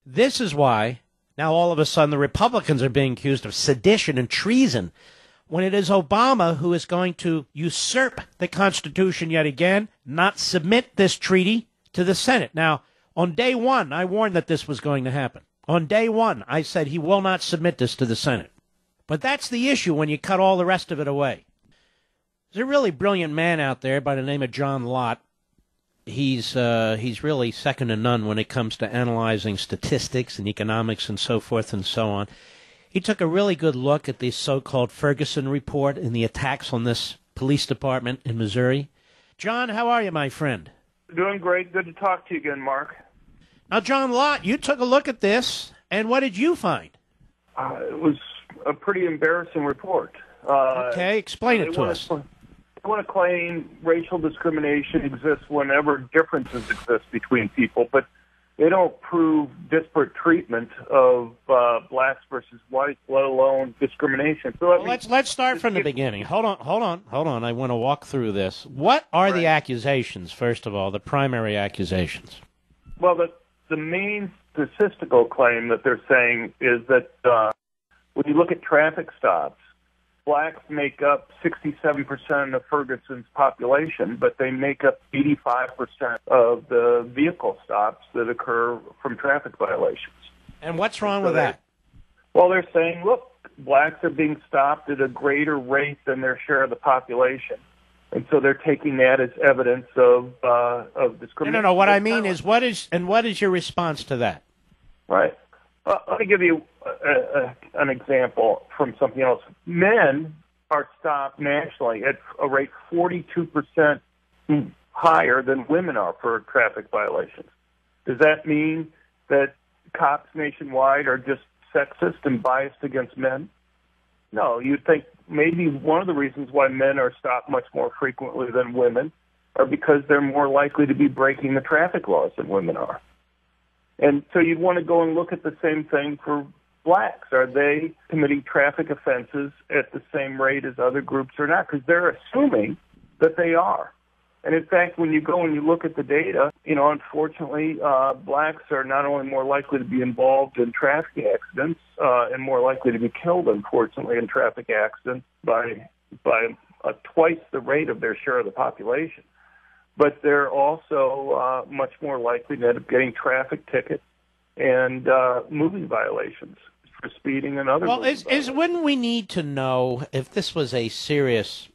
This is why now all of a sudden the Republicans are being accused of sedition and treason, when it is Obama who is going to usurp the Constitution yet again, not submit this treaty to the Senate. Now, on day one, I warned that this was going to happen. On day one, I said he will not submit this to the Senate. But that's the issue when you cut all the rest of it away. There's a really brilliant man out there by the name of John Lott. He's really second to none when it comes to analyzing statistics and economics and so forth and so on. He took a really good look at the so-called Ferguson report and the attacks on this police department in Missouri. John, how are you, my friend? Doing great. Good to talk to you again, Mark. Now, John Lott, you took a look at this, and what did you find? It was a pretty embarrassing report. Okay, explain it to us. They want to claim racial discrimination exists whenever differences exist between people, but they don't prove disparate treatment of blacks versus whites, let alone discrimination. So let's start from the beginning. Hold on. I want to walk through this. What are the accusations, first of all, the primary accusations? Well, the main statistical claim that they're saying is that when you look at traffic stops, blacks make up 67% of Ferguson's population, but they make up 85% of the vehicle stops that occur from traffic violations. And what's wrong with that? Well, they're saying, look, blacks are being stopped at a greater rate than their share of the population. And so they're taking that as evidence of discrimination. No. What I mean is, what is your response to that? Right. Let me give you an example from something else. Men are stopped nationally at a rate 42% higher than women are for traffic violations. Does that mean that cops nationwide are just sexist and biased against men? No, you'd think maybe one of the reasons why men are stopped much more frequently than women are because they're more likely to be breaking the traffic laws than women are. And so you'd want to go and look at the same thing for blacks. Are they committing traffic offenses at the same rate as other groups or not? Because they're assuming that they are. And in fact, when you go and you look at the data, unfortunately, blacks are not only more likely to be involved in traffic accidents and more likely to be killed, unfortunately, in traffic accidents by twice the rate of their share of the population. But they're also much more likely to end up getting traffic tickets and moving violations for speeding and other. Well, wouldn't we need to know, if this was a serious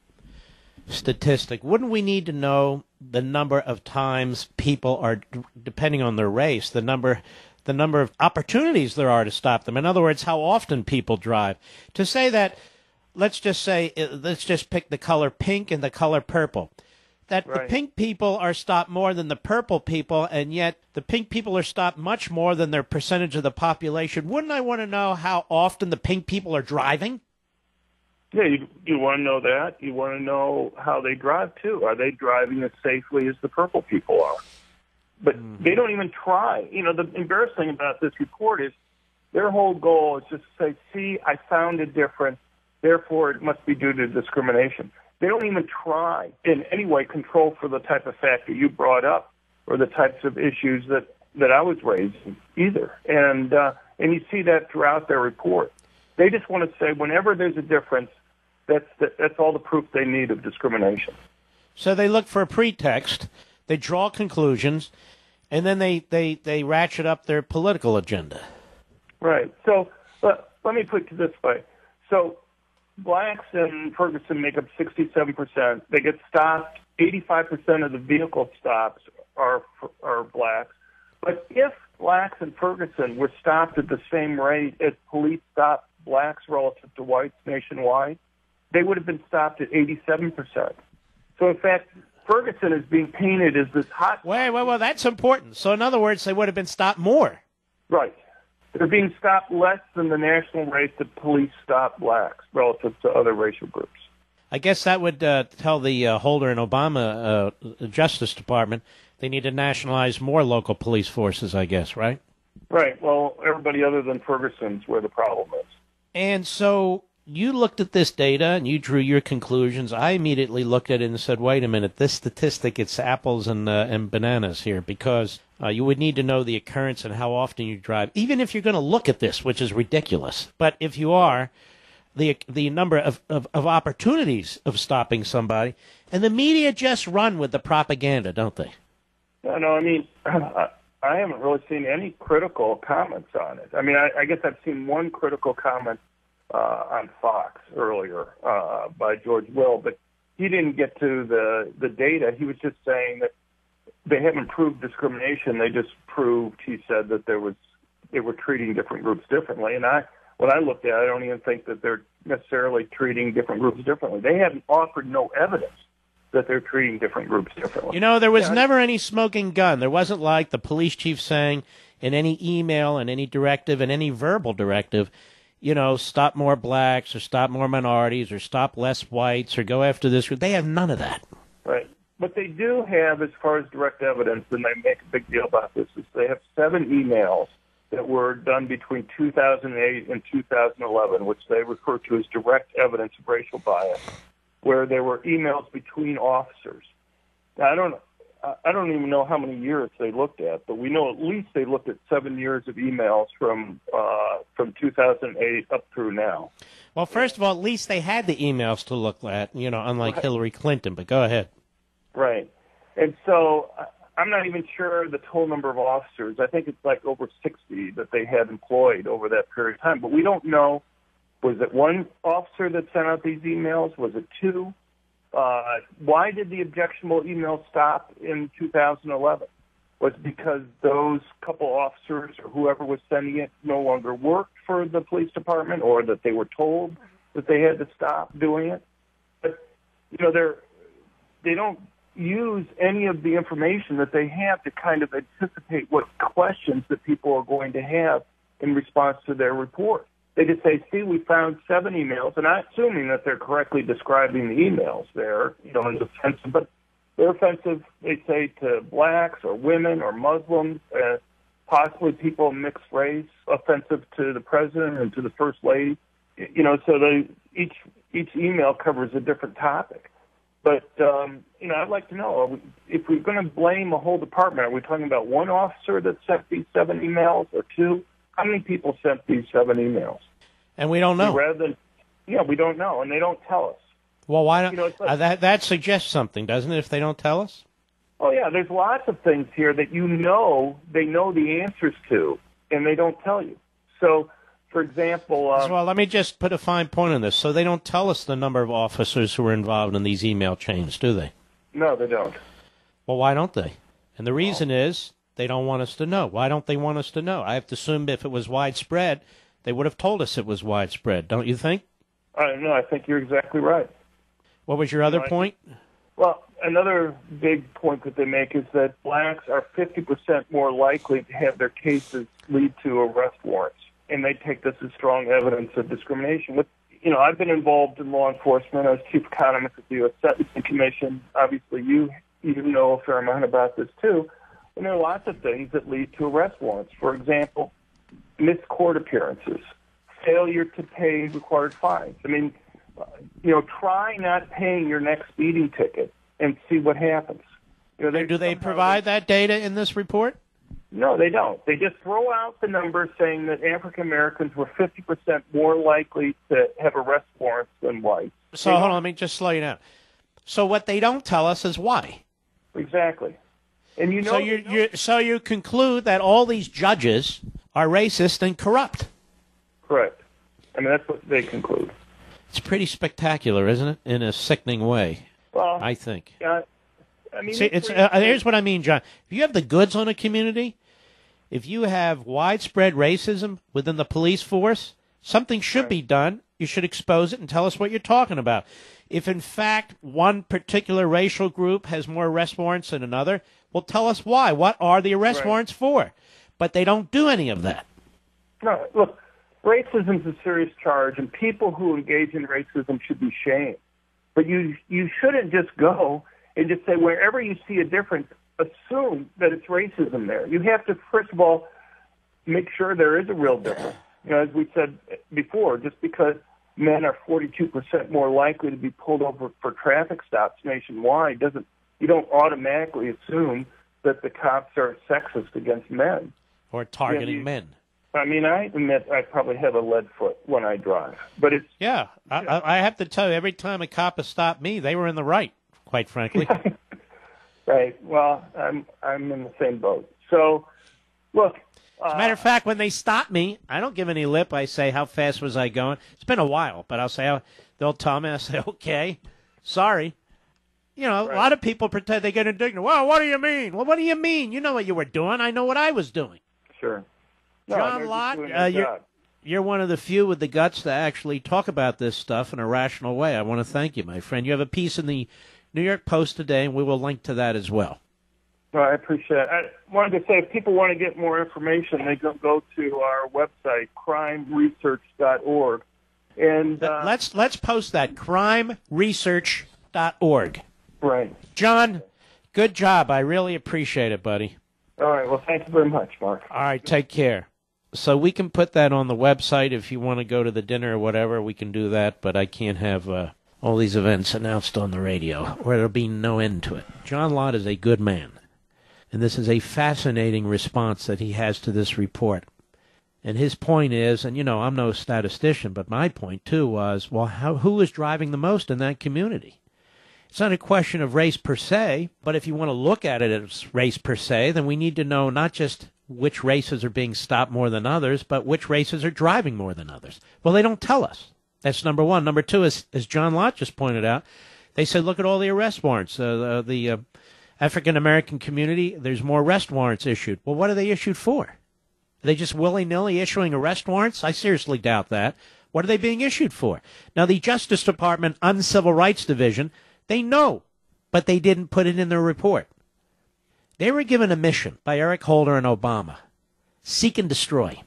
statistic, wouldn't we need to know the number of times people are, depending on their race, the number of opportunities there are to stop them? In other words, how often people drive. To say that, let's just pick the color pink and the color purple. That the pink people are stopped more than the purple people, and yet the pink people are stopped much more than their percentage of the population. Wouldn't I want to know how often the pink people are driving? Yeah, you want to know that. You want to know how they drive, too. Are they driving as safely as the purple people are? But they don't even try. The embarrassing thing about this report is their whole goal is just to say, see, I found a difference, therefore it must be due to discrimination. They don't even try in any way control for the type of factor you brought up or the types of issues that I was raising either. And you see that throughout their report. They just want to say whenever there's a difference, that's all the proof they need of discrimination. So they look for a pretext, they draw conclusions, and then they ratchet up their political agenda. Right. So let me put it this way. So blacks in Ferguson make up 67%. They get stopped. 85% of the vehicle stops are blacks. But if blacks in Ferguson were stopped at the same rate as police stopped blacks relative to whites nationwide, they would have been stopped at 87%. So, in fact, Ferguson is being painted as this hot... Well, that's important. So, in other words, they would have been stopped more. Right. They're being stopped less than the national rate that police stop blacks relative to other racial groups. I guess that would tell the Holder and Obama Justice Department they need to nationalize more local police forces, I guess, right? Right. Well, everybody other than Ferguson's where the problem is. And so you looked at this data and you drew your conclusions. I immediately looked at it and said, wait a minute, this statistic, it's apples and bananas here, because You would need to know the occurrence and how often you drive, even if you're going to look at this, which is ridiculous. But if you are, the number of opportunities of stopping somebody, and the media just run with the propaganda, don't they? No, I mean, I haven't really seen any critical comments on it. I mean, I guess I've seen one critical comment on Fox earlier by George Will, but he didn't get to the data. He was just saying that they haven't proved discrimination. They just proved, he said, that they were treating different groups differently. And when I looked at it, I don't even think that they're necessarily treating different groups differently. They haven't offered no evidence that they're treating different groups differently. You know, there was never any smoking gun. There wasn't like the police chief saying in any email and any directive and any verbal directive, you know, stop more blacks or stop more minorities or stop less whites or go after this group. They have none of that. Right. What they do have, as far as direct evidence, and they make a big deal about this, is they have 7 emails that were done between 2008 and 2011, which they refer to as direct evidence of racial bias, where there were emails between officers. Now, I don't even know how many years they looked at, but we know at least they looked at 7 years of emails from 2008 up through now. Well, first of all, at least they had the emails to look at, you know, unlike Hillary Clinton. But go ahead. Right. And so I'm not even sure the total number of officers. I think it's like over 60 that they had employed over that period of time. But we don't know, was it one officer that sent out these emails? Was it 2? Why did the objectionable email stop in 2011? Was it because those couple officers or whoever was sending it no longer worked for the police department, or that they were told that they had to stop doing it? But, you know, they don't use any of the information that they have to kind of anticipate what questions that people are going to have in response to their report. They just say, see, we found 7 emails, and I'm assuming that they're correctly describing the emails there, you know, as offensive, but they're offensive, they say, to blacks or women or Muslims, possibly people of mixed race, offensive to the president and to the first lady. You know, so each email covers a different topic. But, you know, I'd like to know, if we're going to blame a whole department, are we talking about one officer that sent these 7 emails or 2? How many people sent these 7 emails? And we don't know. We don't know, and they don't tell us. Well, why don't you know, like, that suggests something, doesn't it, if they don't tell us? Oh, yeah, there's lots of things here that they know the answers to, and they don't tell you. So, for example... well, let me just put a fine point on this. So they don't tell us the number of officers who are involved in these email chains, do they? No, they don't. Well, why don't they? And the reason is they don't want us to know. Why don't they want us to know? I have to assume if it was widespread, they would have told us it was widespread, don't you think? No, I think you're exactly right. What was your other point? Well, another big point that they make is that blacks are 50% more likely to have their cases lead to arrest warrants, and they take this as strong evidence of discrimination. You know, I've been involved in law enforcement. I was chief economist at the U.S. Sentencing Commission. Obviously, you know a fair amount about this, too. And there are lots of things that lead to arrest warrants. For example, missed court appearances, failure to pay required fines. I mean, you know, try not paying your next speeding ticket and see what happens. You know, do they provide that data in this report? No, they don't. They just throw out the numbers saying that African Americans were 50% more likely to have arrest warrants than whites. So hold on, let me just slow you down. So what they don't tell us is why. Exactly. And you know, so you conclude that all these judges are racist and corrupt. Correct. I mean, that's what they conclude. It's pretty spectacular, isn't it? In a sickening way. Well, I think. I mean, see, here's what I mean, John. If you have the goods on a community, if you have widespread racism within the police force, something should be done. You should expose it and tell us what you're talking about. If, in fact, one particular racial group has more arrest warrants than another, well, tell us why. What are the arrest warrants for? But they don't do any of that. No, look, racism is a serious charge, and people who engage in racism should be shamed. But you shouldn't just go and just say, wherever you see a difference, assume that it's racism there. You have to, first of all, make sure there is a real difference. You know, as we said before, just because men are 42% more likely to be pulled over for traffic stops nationwide you don't automatically assume that the cops are sexist against men. Or targeting men. I mean, I admit I probably have a lead foot when I drive, but it's... Yeah, I have to tell you, every time a cop has stopped me, they were in the right, quite frankly. Right. Well, I'm in the same boat. So, look... As a matter of fact, when they stop me, I don't give any lip. I say, how fast was I going? It's been a while, but I'll say, they'll tell me, I say, okay, sorry. You know, right. A lot of people pretend they get indignant. Well, what do you mean? Well, what do you mean? You know what you were doing. I know what I was doing. Sure. No, John Lott, you're one of the few with the guts to actually talk about this stuff in a rational way. I want to thank you, my friend. You have a piece in the New York Post today, and we will link to that as well. Well, I appreciate it. I wanted to say, if people want to get more information, they can go to our website, crimeresearch.org. And let's post that, crimeresearch.org. Right. John, good job. I really appreciate it, buddy. All right. Well, thank you very much, Mark. All right. Take care. So we can put that on the website if you want to go to the dinner or whatever. We can do that, but I can't have all these events announced on the radio, or there'll be no end to it. John Lott is a good man, and this is a fascinating response that he has to this report. And his point is, and, you know, I'm no statistician, but my point, too, was, well, who is driving the most in that community? It's not a question of race per se, but if you want to look at it as race per se, then we need to know not just which races are being stopped more than others, but which races are driving more than others. Well, they don't tell us. That's number one. Number two, as John Lott just pointed out, they said, look at all the arrest warrants. The African-American community, there's more arrest warrants issued. Well, what are they issued for? Are they just willy-nilly issuing arrest warrants? I seriously doubt that. What are they being issued for? Now, the Justice Department Uncivil Rights Division, they know, but they didn't put it in their report. They were given a mission by Eric Holder and Obama. Seek and destroy.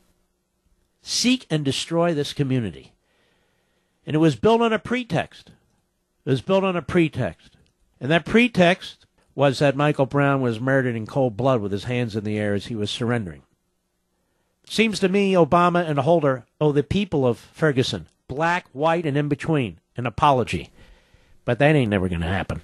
Seek and destroy this community. And it was built on a pretext. It was built on a pretext. And that pretext was that Michael Brown was murdered in cold blood with his hands in the air as he was surrendering. Seems to me Obama and Holder owe the people of Ferguson, black, white, and in between, an apology. But that ain't never going to happen.